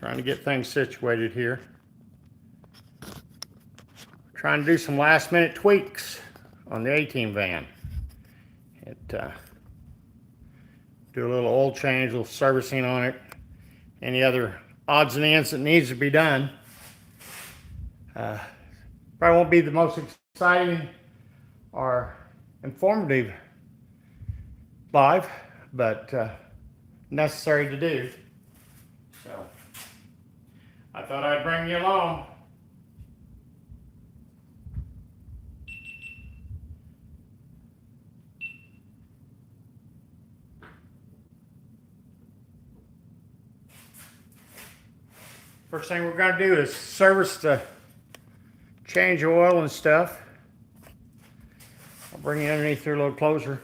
Trying to get things situated here. Trying to do some last minute tweaks on the A-Team van. Do a little oil change, a little servicing on it. Any other odds and ends that needs to be done. Probably won't be the most exciting or informative live, but necessary to do. So I thought I'd bring you along. First thing we're going to do is service the change oil and stuff. I'll bring you underneath here a little closer.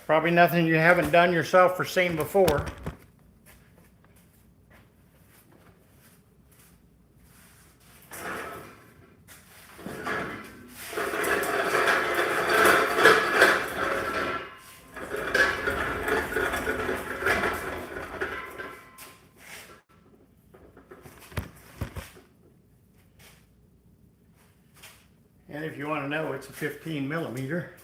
Probably nothing you haven't done yourself or seen before. And if you want to know, it's a 15 millimeter.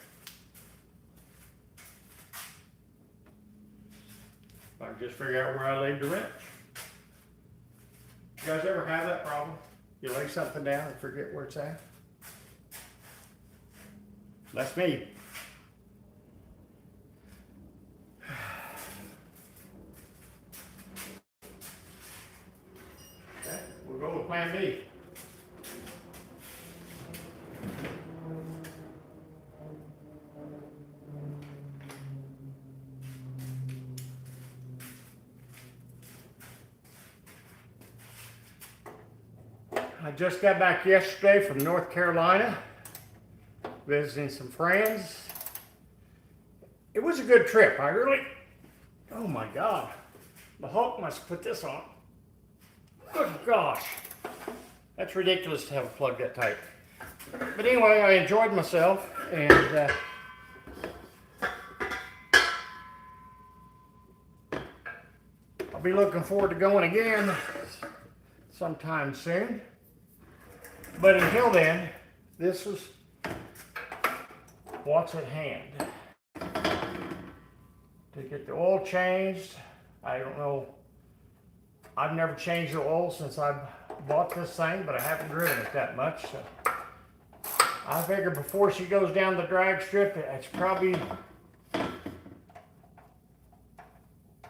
I can just figure out where I laid the wrench. You guys ever have that problem? You lay something down and forget where it's at? That's me. Okay, we'll go with plan B. I just got back yesterday from North Carolina, visiting some friends. It was a good trip. Oh my God, the Hulk must have put this on. Good gosh, that's ridiculous to have a plug that tight. But anyway, I enjoyed myself, and I'll be looking forward to going again sometime soon. But until then, this is what's at hand. To get the oil changed, I don't know, I've never changed the oil since I bought this thing, but I haven't driven it that much. So I figure before she goes down the drag strip, it's probably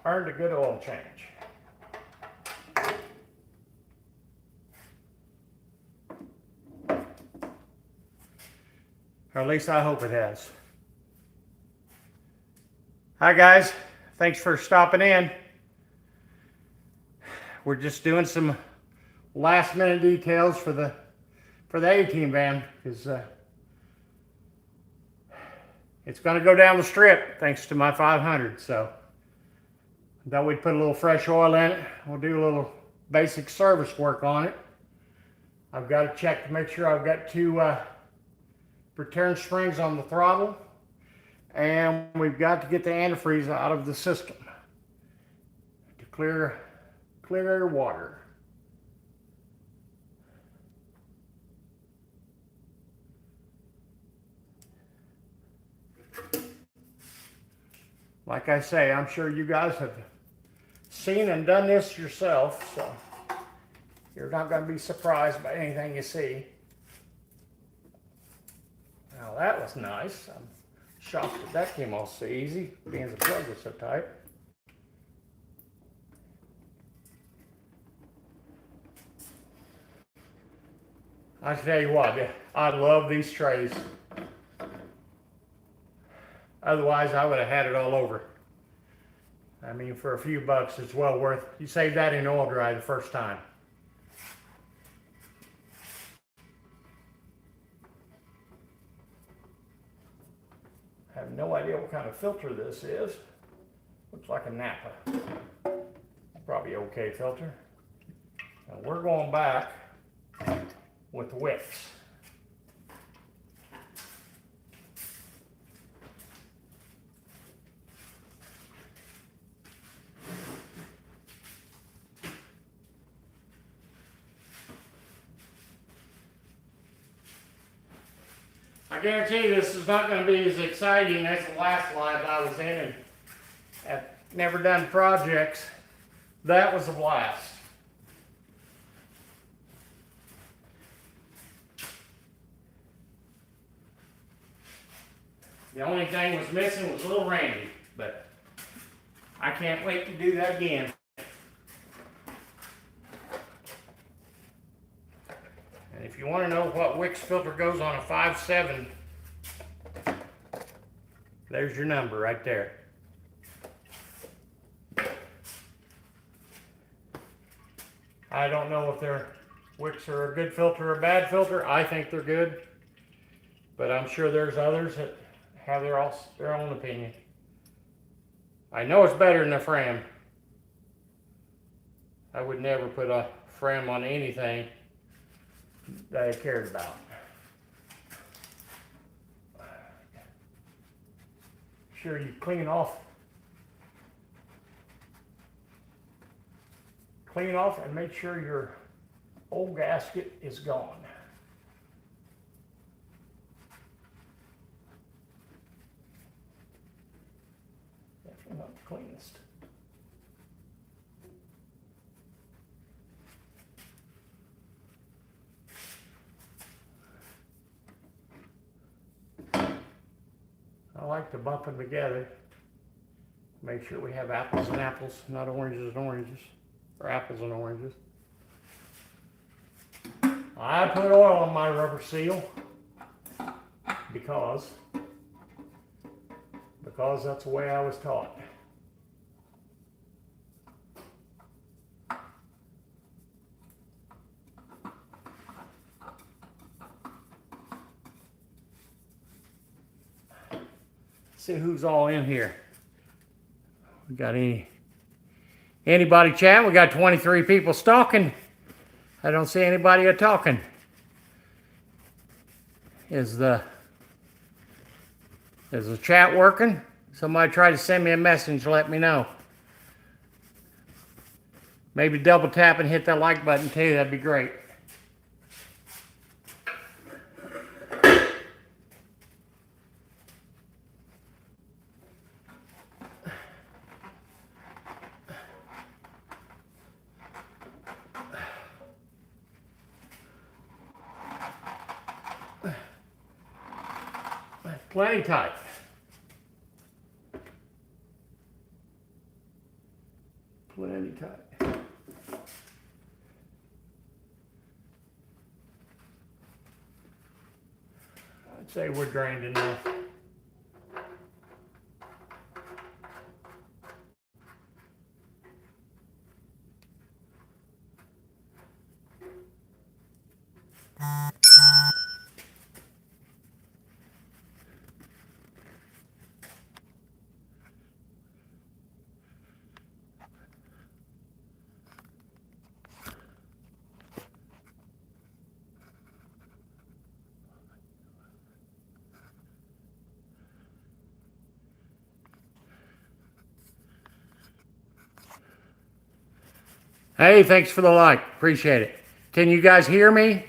earned a good oil change. Or at least I hope it has. Hi guys, thanks for stopping in. We're just doing some last minute details for the A-Team van, because it's going to go down the strip thanks to my 500. So I thought we'd put a little fresh oil in it. We'll do a little basic service work on it. I've got to check to make sure I've got two return springs on the throttle, and we've got to get the antifreeze out of the system to clear water. Like I say, I'm sure you guys have seen and done this yourself, so you're not going to be surprised by anything you see. Now that was nice. I'm shocked that came off so easy, being the plug was so tight. I tell you what, I love these trays. Otherwise, I would have had it all over. I mean, for a few bucks, it's well worth. You save that in oil dry the first time. I have no idea what kind of filter this is. Looks like a Napa. Probably okay filter. Now we're going back with the wicks. I guarantee you this is not going to be as exciting as the last live I was in, and I've never done projects. That was a blast. The only thing was missing was little Randy, but I can't wait to do that again. And if you want to know what Wicks filter goes on a 5.7, there's your number right there. I don't know if their Wicks are a good filter or a bad filter. I think they're good, but I'm sure there's others that have their own opinion. I know it's better than a Fram. I would never put a Fram on anything that I cared about. Sure you clean off and make sure your old gasket is gone. Definitely not the cleanest. I like to bump them together. Make sure we have apples and apples, not oranges and oranges, or apples and oranges. I put oil on my rubber seal because that's the way I was taught. See who's all in here. We got anybody chatting? We got 23 people stalking. I don't see anybody talking. Is the chat working? Somebody try to send me a message, let me know. Maybe double tap and hit that like button too, that'd be great. Plenty tight. Plenty tight. I'd say we're drained enough. Hey, thanks for the like. Appreciate it. Can you guys hear me?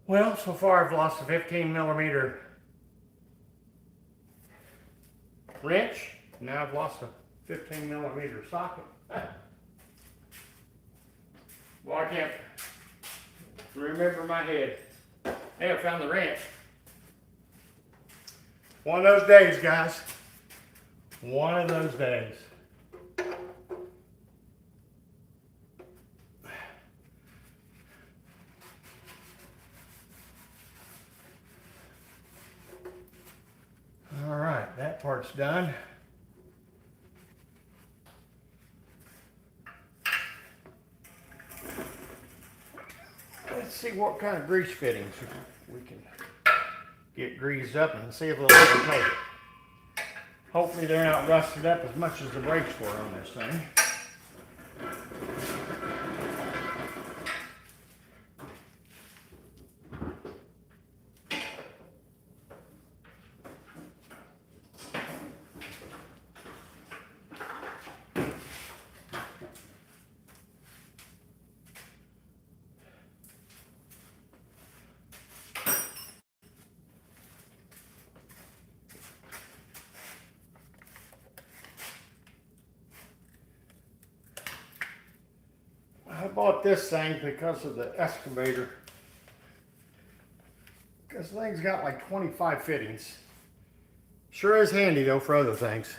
Well, so far I've lost a 15mm wrench. Now I've lost a 15mm socket. Well, I can't remember my head. Hey, I found the wrench. One of those days, guys. One of those days. All right, that part's done. Let's see what kind of grease fittings we can get greased up and see if they'll ever take it. Hopefully they're not rusted up as much as the brakes were on this thing. I bought this thing because of the excavator. This thing's got like 25 fittings. Sure is handy though for other things.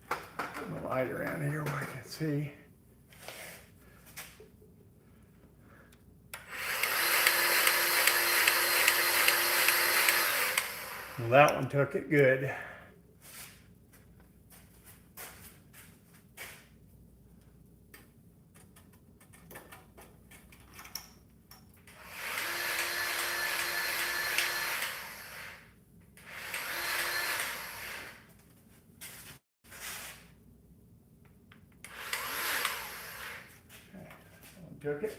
Put my light around here where I can see. Well, that one took it good. Took it.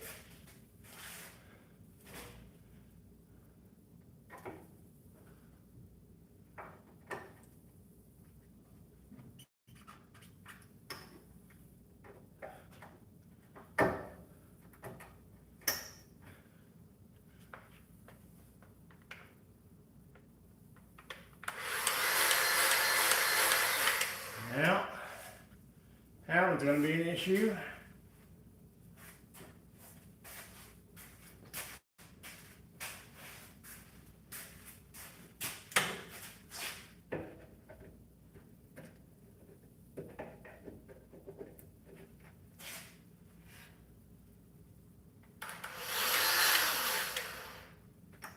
Now, that one's going to be an issue.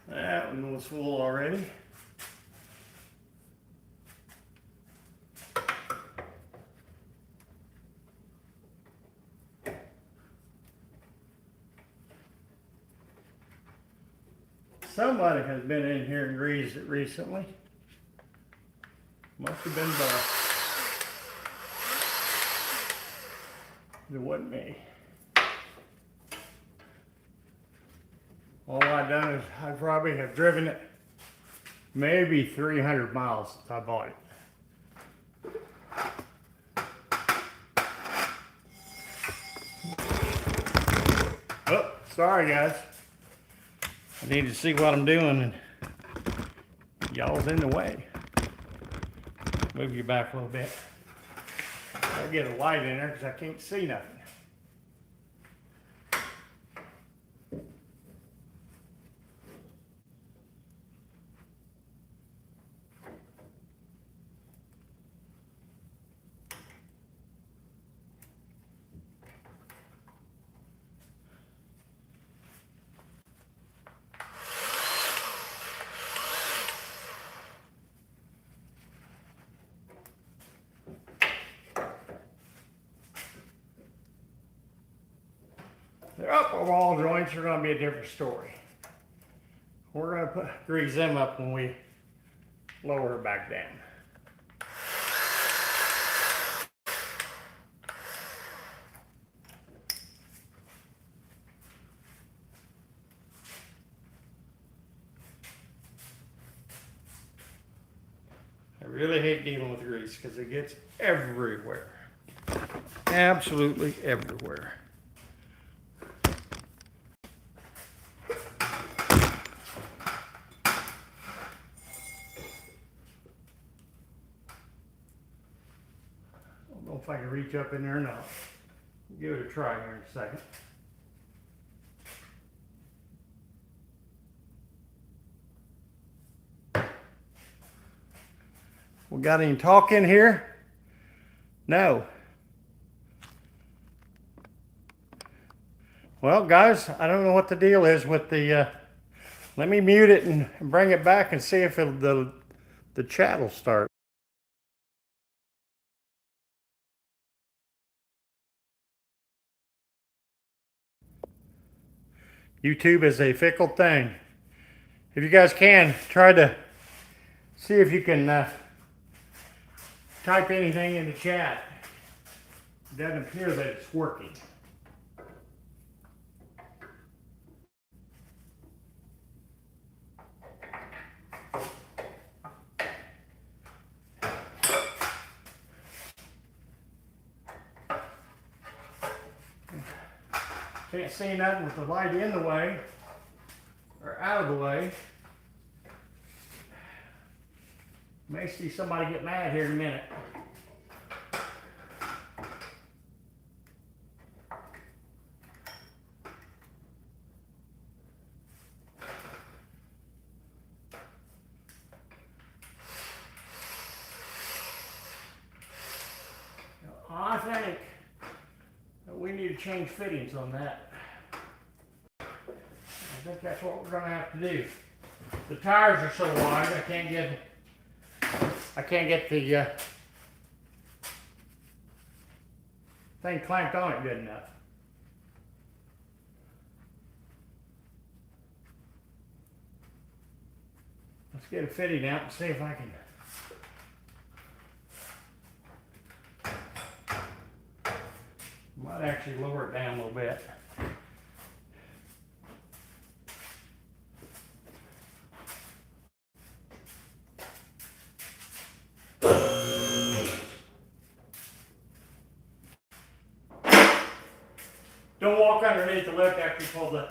That one was full already. Somebody has been in here and greased it recently. Must have been Buck. It wasn't me. All I've done is I probably have driven it maybe 300 miles since I bought it. Oh, sorry guys. I need to see what I'm doing and y'all's in the way. Move you back a little bit. I'll get a light in there because I can't see nothing. The upper wall joints are going to be a different story. We're going to grease them up when we lower it back down. I really hate dealing with grease because it gets everywhere. Absolutely everywhere. I don't know if I can reach up in there or not. Give it a try here in a second. We got any talk in here? No. Well, guys, I don't know what the deal is with the, let me mute it and bring it back and see if the chat will start. YouTube is a fickle thing. If you guys can, try to see if you can type anything in the chat. It doesn't appear that it's working. Can't see nothing with the light in the way or out of the way. May see somebody get mad here in a minute. I think that we need to change fittings on that. I think that's what we're going to have to do. The tires are so wide, I can't get the thing clamped on it good enough. Let's get a fitting out and see if I can. Might actually lower it down a little bit. Don't walk underneath the lift after you pull the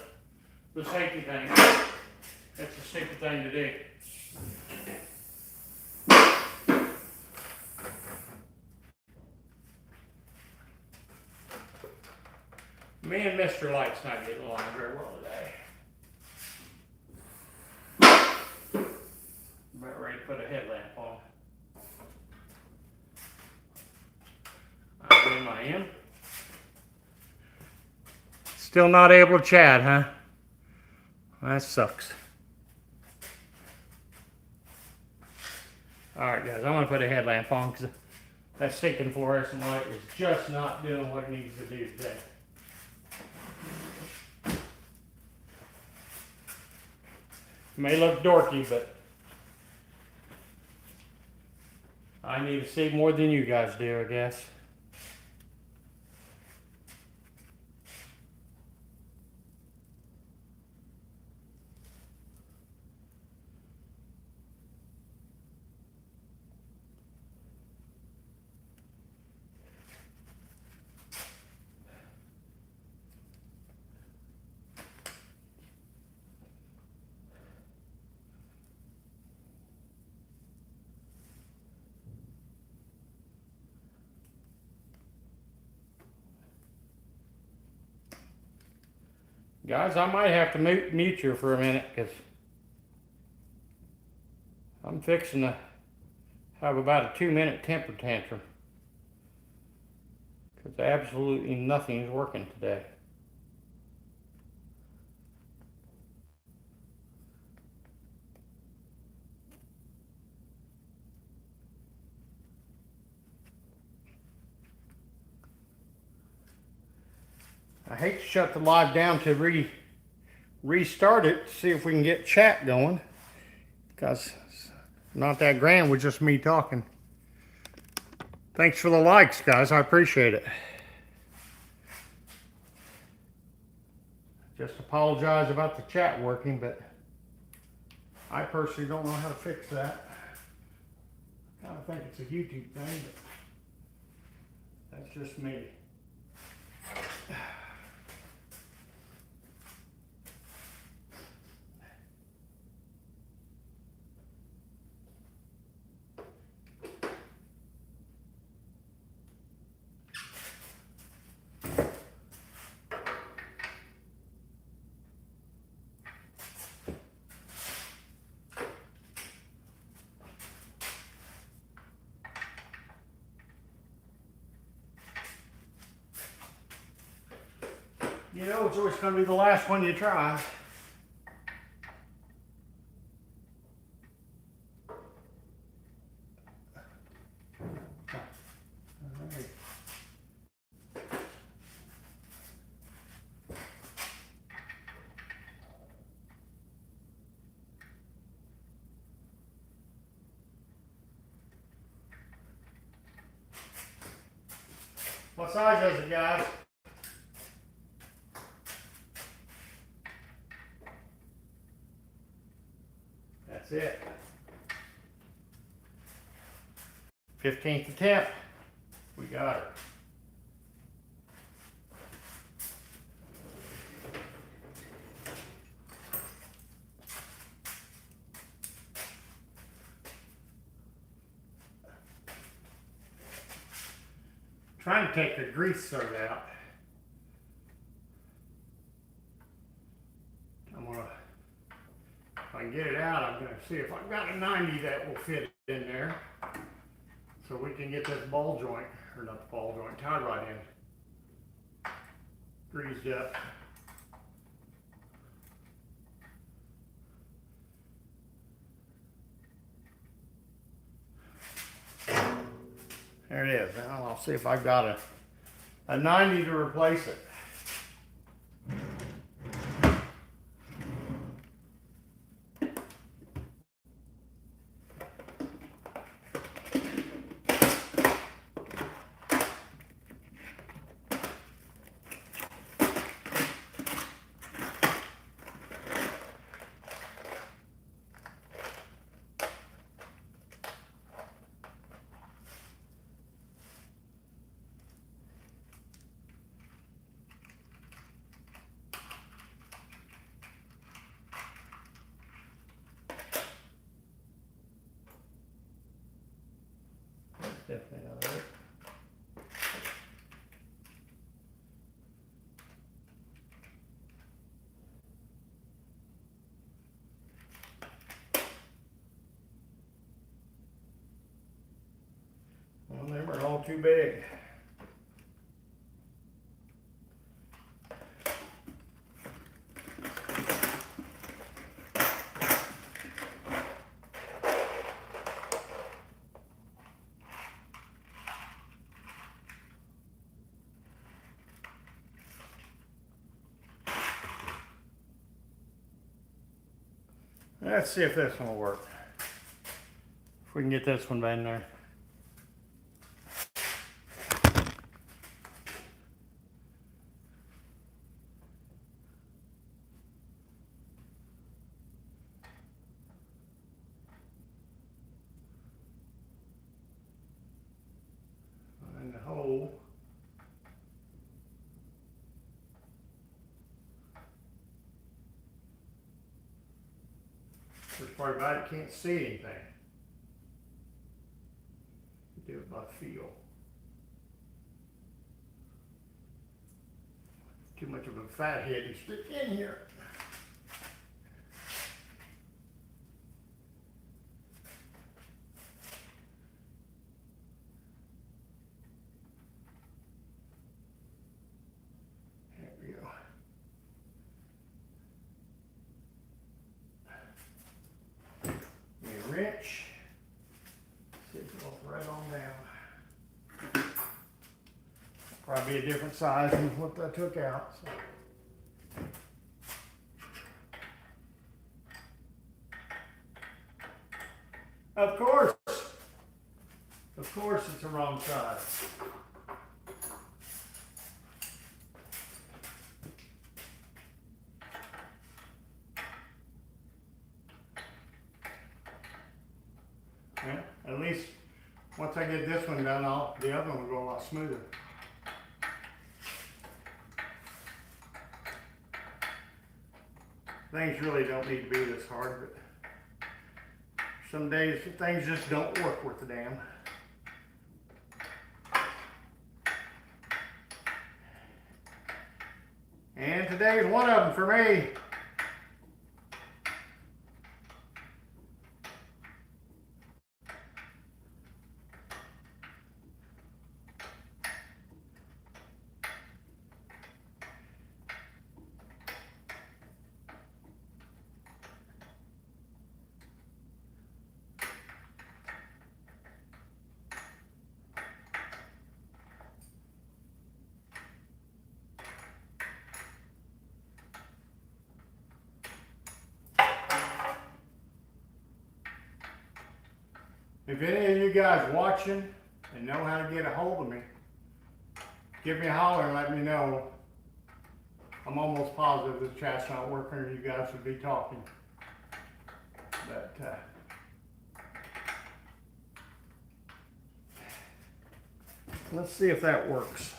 safety thing. That's a stupid thing to do. Me and Mr. Light's not getting along very well today. About ready to put a headlamp on. I believe I am. Still not able to chat, huh? That sucks. Alright guys, I'm going to put a headlamp on because that stinking fluorescent light is just not doing what it needs to do today. May look dorky, but I need to see more than you guys do, I guess. Guys, I might have to mute you for a minute because I'm fixing to have about a 2-minute temper tantrum because absolutely nothing is working today. I hate to shut the live down to restart it to see if we can get chat going because it's not that grand with just me talking. Thanks for the likes, guys. I appreciate it. Just apologize about the chat working, but I personally don't know how to fix that. I kind of think it's a YouTube thing, but that's just me. You know, it's always going to be the last one you try. What size is it, guys? That's it. 15th attempt. We got it. trying to take the grease zerk out. If I can get it out, I'm going to see if I've got a 90 that will fit in there. So we can get this ball joint, or not the ball joint, tie rod in. Greased up. There it is. Now I'll see if I've got a 90 to replace it. Definitely out of it. Well, they were all too big. Let's see if this one will work. If we can get this one in there. In the hole. First part about it, can't see anything. Do it by feel. Too much of a fat head to stick in here. There we go. Wrench. See if it goes right on down. Probably a different size than what I took out. So. Of course it's the wrong size. Yeah, at least once I get this one done, the other one will go a lot smoother. Things really don't need to be this hard, but some days things just don't work worth a damn. And today's one of them for me. If any of you guys watching and know how to get a hold of me, give me a holler and let me know. I'm almost positive this chat's not working or you guys would be talking. But let's see if that works.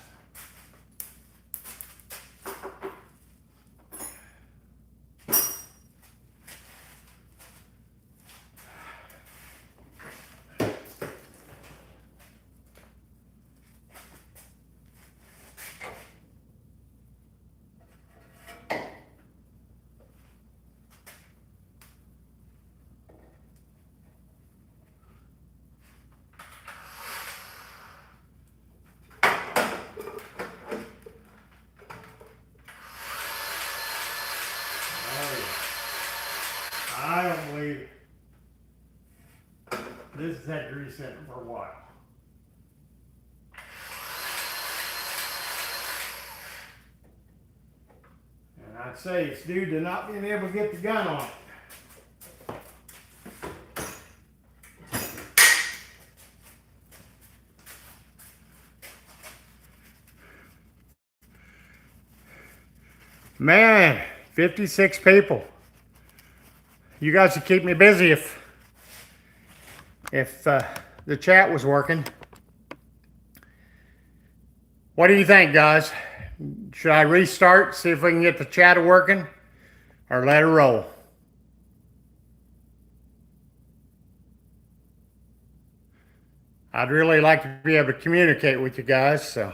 this has had grease in it for a while. And I'd say it's due to not being able to get the gun on it. Man, 56 people. You guys would keep me busy if the chat was working. What do you think, guys? Should I restart, see if we can get the chat working, or let it roll? I'd really like to be able to communicate with you guys, so.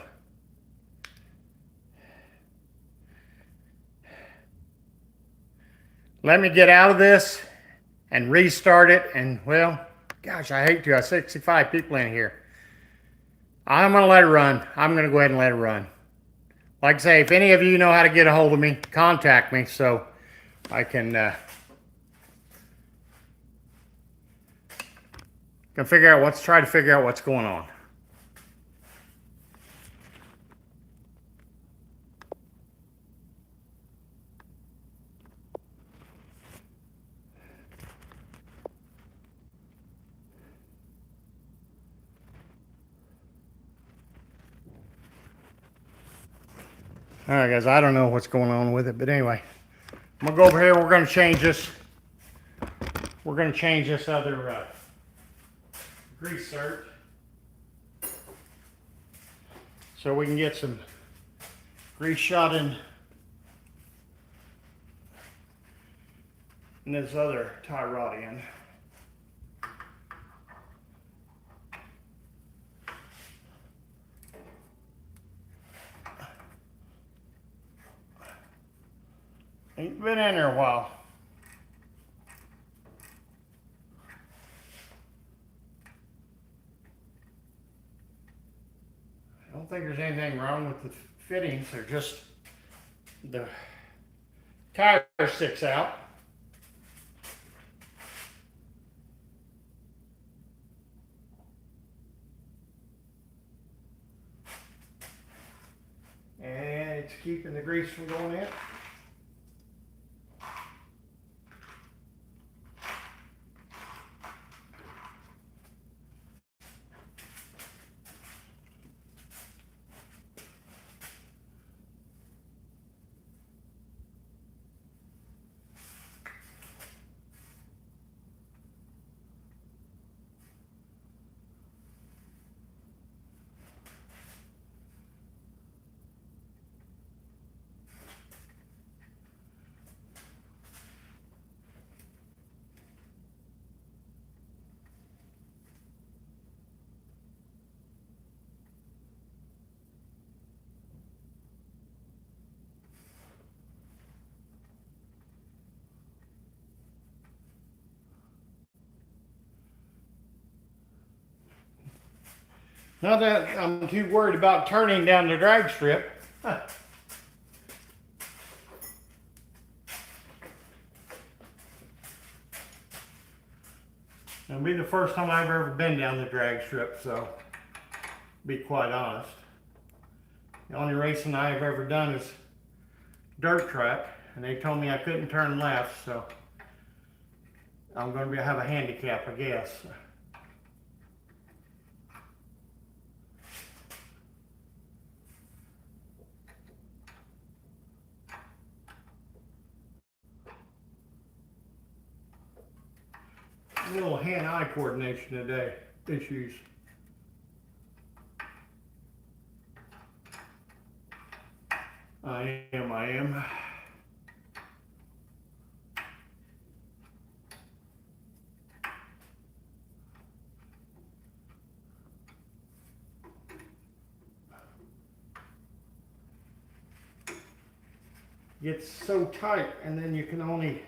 Let me get out of this and restart it, and well, gosh, I hate to. I have 65 people in here. I'm going to let it run. I'm going to go ahead and let it run. Like I say, if any of you know how to get a hold of me, contact me so I can figure out try to figure out what's going on. All right, guys, I don't know what's going on with it, but anyway, I'm gonna go over here. We're gonna change this. We're gonna change this other grease search so we can get some grease shot in this other tie rod end. Ain't been in there a while. I don't think there's anything wrong with the fittings. They're just the tire sticks out. And it's keeping the grease from going in. Not that I'm too worried about turning down the drag strip. It'll be the first time I've ever been down the drag strip, so to be quite honest. The only racing I've ever done is dirt track, and they told me I couldn't turn left, so I'm going to have a handicap, I guess. A little hand-eye coordination today, issues. I am. Gets so tight, and then you can only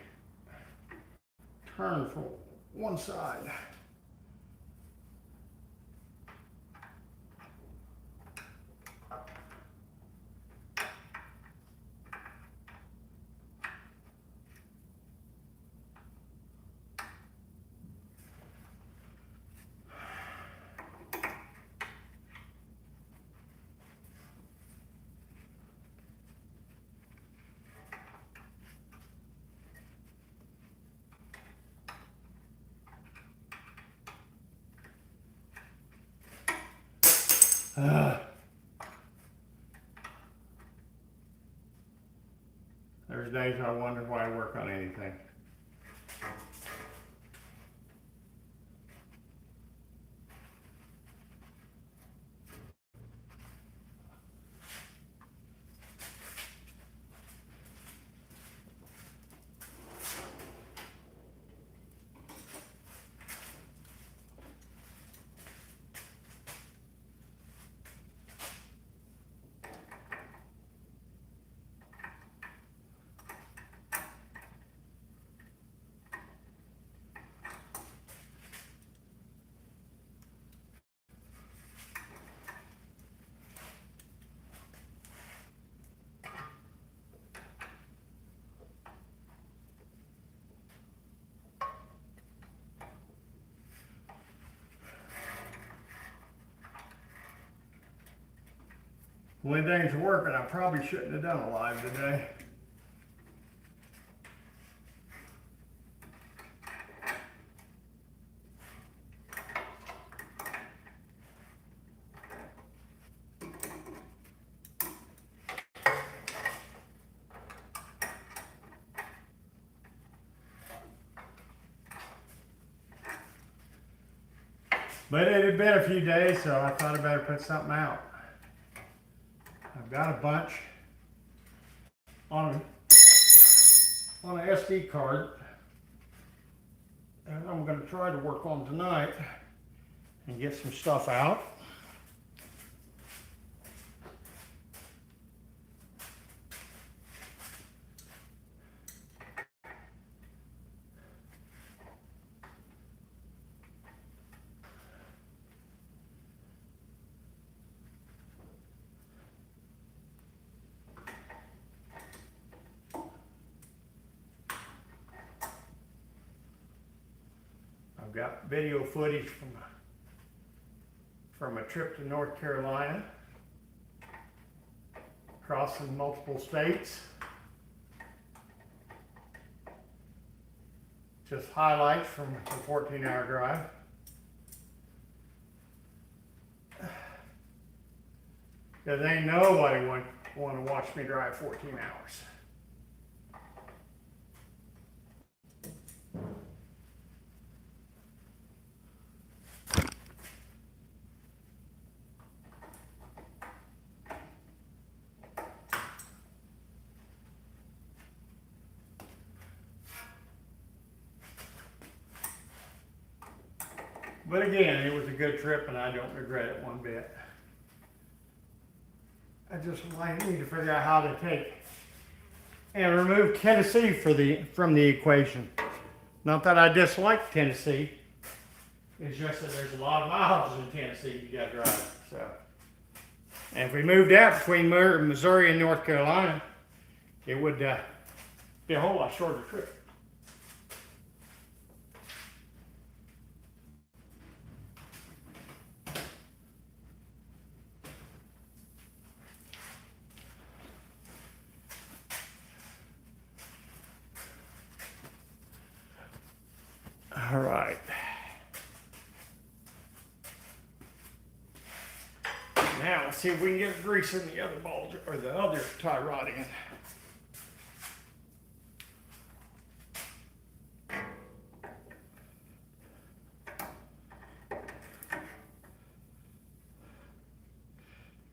turn from one side. There's days I wonder why I work on anything. When things are working, I probably shouldn't have done a live today. But it had been a few days, so I thought I'd better put something out. I've got a bunch on an SD card, and I'm going to try to work on tonight and get some stuff out. I've got video footage from a trip to North Carolina, crossing multiple states. Just highlights from the 14-hour drive. Because ain't nobody want to watch me drive 14 hours. But again, it was a good trip and I don't regret it one bit. I just might need to figure out how to take and remove Tennessee from the equation. Not that I dislike Tennessee. It's just that there's a lot of miles in Tennessee you got to drive. So, and if we moved out between Missouri and North Carolina, it would be a whole lot shorter trip. All right. Now let's see if we can get grease in the other ball or the other tie rod in.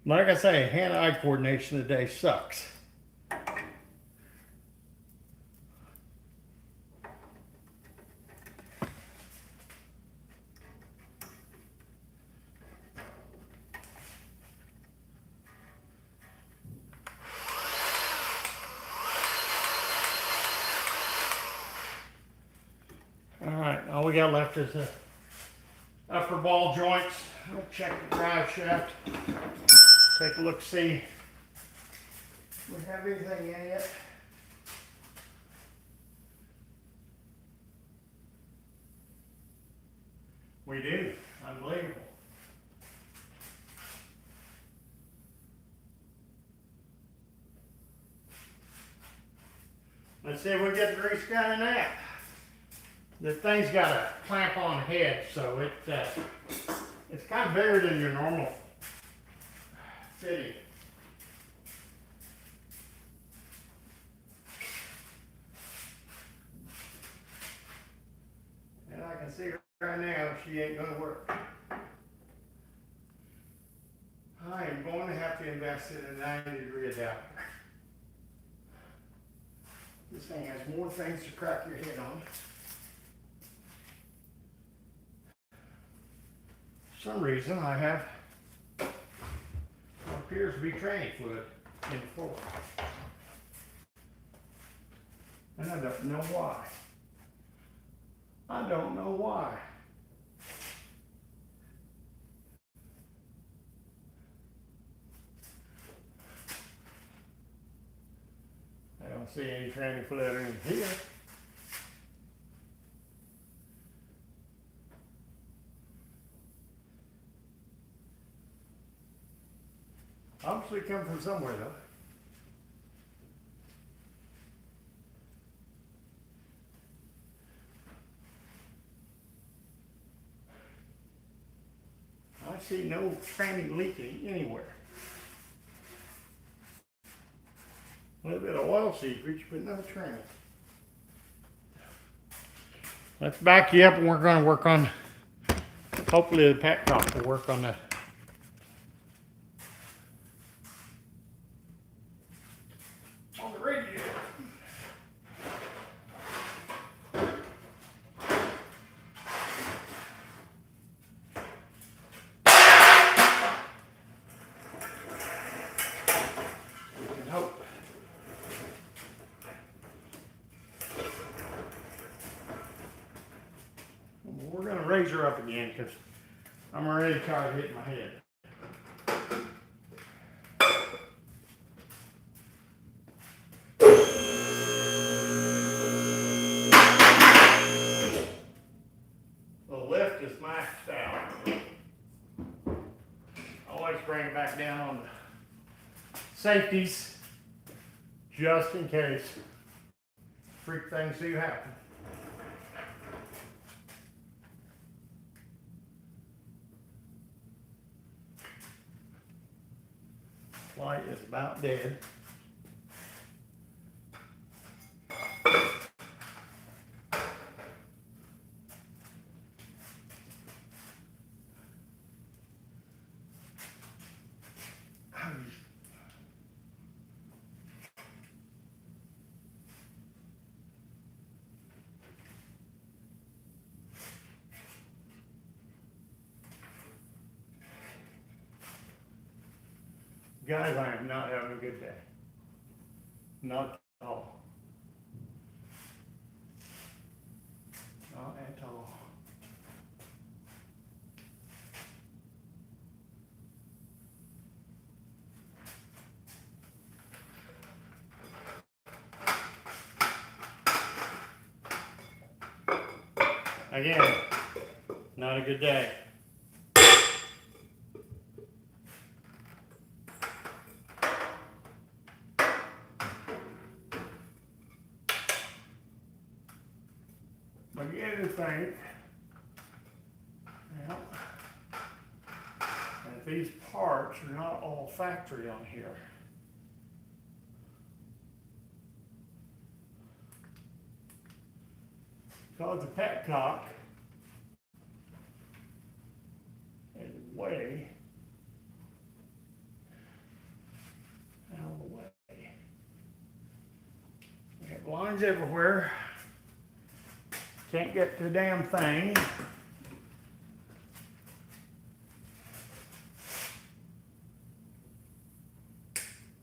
Like I say, hand-eye coordination today sucks. Alright, all we got left is the upper ball joints. We'll check the drive shaft. Take a look, see if we have anything in it. We do. Unbelievable. Let's see if we get the grease gun in that. The thing's got a clamp on head, so it's kind of bigger than your normal City. And I can see right now she ain't gonna work. I am going to have to invest in a 90-degree adapter. This thing has more things to crack your head on. For some reason I have what appears to be tranny fluid in the floor. And I don't know why. I don't know why. I don't see any tranny fluid in here. Obviously come from somewhere though. I see no tranny leaking anywhere. A little bit of oil seepage, but no tranny. Let's back you up and we're going to work on, hopefully the petcock will work on the radiator. We can hope. We're going to raise her up again because I'm already tired of hitting my head. The lift is maxed out. Always bring it back down on the safeties just in case freak things do happen. Light is about dead. Guys, I am not having a good day. Not at all. Not at all. Again, not a good day. But the other thing, well, that these parts are not all factory on here. Because the petcock is way out of the way. We have lines everywhere. Can't get to the damn thing.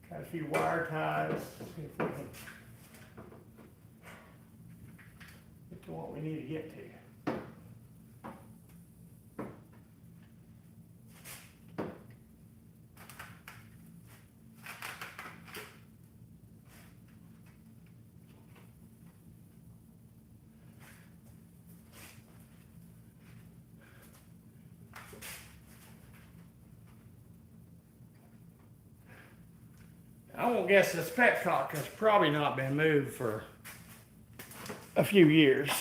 Got a few wire ties. See if we can get to what we need to get to. I won't guess this petcock has probably not been moved for a few years.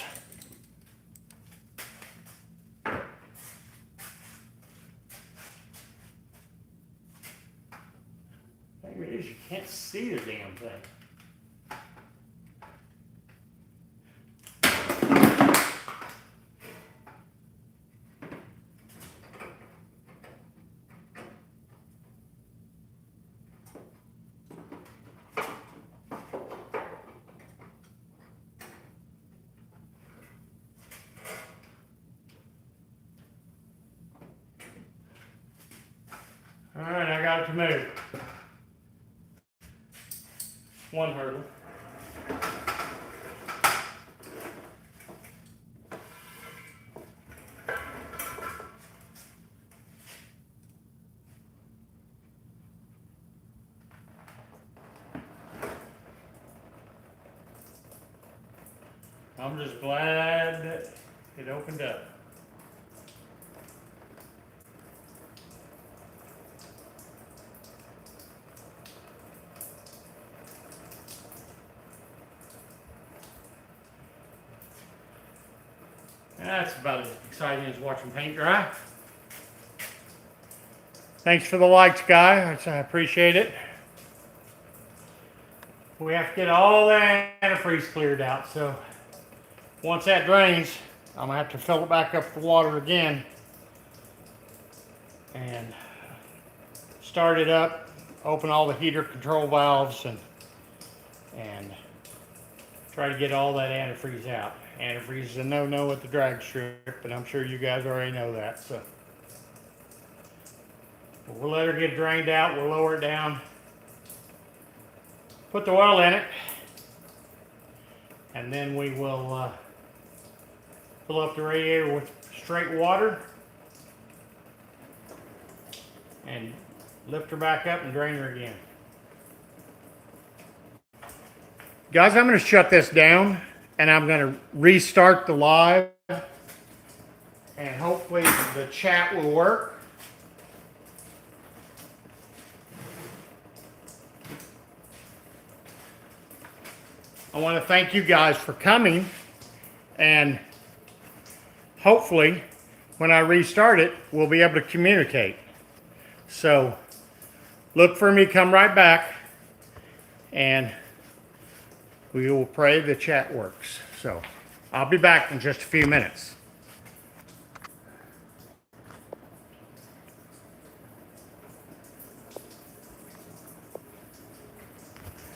Maybe it is, you can't see the damn thing. All right, I got it to move. One hurdle. I'm just glad that it opened up. That's about as exciting as watching paint dry. Thanks for the likes, guys. I appreciate it. We have to get all that antifreeze cleared out, so once that drains, I'm gonna have to fill it back up with water again and start it up, open all the heater control valves and try to get all that antifreeze out. Antifreeze is a no-no with the drag strip, and I'm sure you guys already know that. So we'll let her get drained out, we'll lower it down, put the oil in it, and then we will fill up the radiator with straight water and lift her back up and drain her again. Guys, I'm going to shut this down and I'm going to restart the live and hopefully the chat will work. I want to thank you guys for coming, and hopefully when I restart it, we'll be able to communicate. So look for me, come right back, and we will pray the chat works. So I'll be back in just a few minutes.